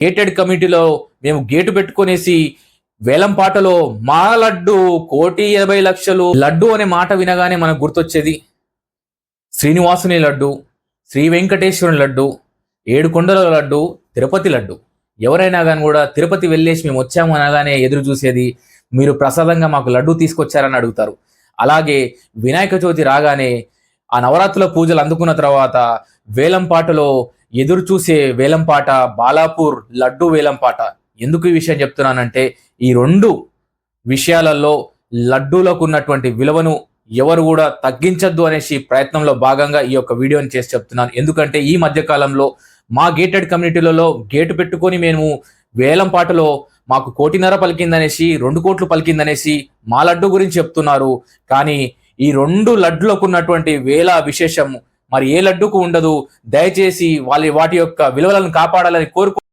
Gated కమిటీలో మేము gate పెట్టుకునేసి వేలం పాటలో మా లడ్డు 1,80,00,000 లడ్డు అనే మాట వినగానే మనకు గుర్తొచ్చేది శ్రీనివాసుని లడ్డు, శ్రీ వెంకటేశ్వరుని లడ్డు, ఏడుకొండల లడ్డు, తిరుపతి లడ్డు. ఎవరైనా కానీ కూడా తిరుపతి వెళ్ళేసి మేము వచ్చాము అనగానే ఎదురు చూసేది మీరు ప్రసాదంగా మాకు లడ్డు తీసుకొచ్చారని అడుగుతారు. అలాగే వినాయక చవితి రాగానే ఆ నవరాత్రుల పూజలు అందుకున్న తర్వాత వేలంపాటలో ఎదురు చూసే వేలంపాట బాలాపూర్ లడ్డు వేలంపాట. ఎందుకు ఈ విషయం చెప్తున్నానంటే ఈ రెండు విషయాలలో లడ్డూలకు ఉన్నటువంటి విలువను ఎవరు కూడా తగ్గించద్దు అనేసి ప్రయత్నంలో భాగంగా ఈ యొక్క వీడియోని చేసి చెప్తున్నాను. ఎందుకంటే ఈ మధ్య కాలంలో మా గేటెడ్ కమ్యూనిటీలలో గేటు పెట్టుకొని మేము వేలంపాటలో మాకు 1,50,00,000 పలికిందనేసి 2 కోట్లు పలికిందనేసి మా లడ్డు గురించి చెప్తున్నారు. కానీ ఈ 2 లడ్డులకు ఉన్నటువంటి వేల విశేషం మరి ఏ లడ్డుకు ఉండదు. దయచేసి వాటి యొక్క విలువలను కాపాడాలని కోరుకు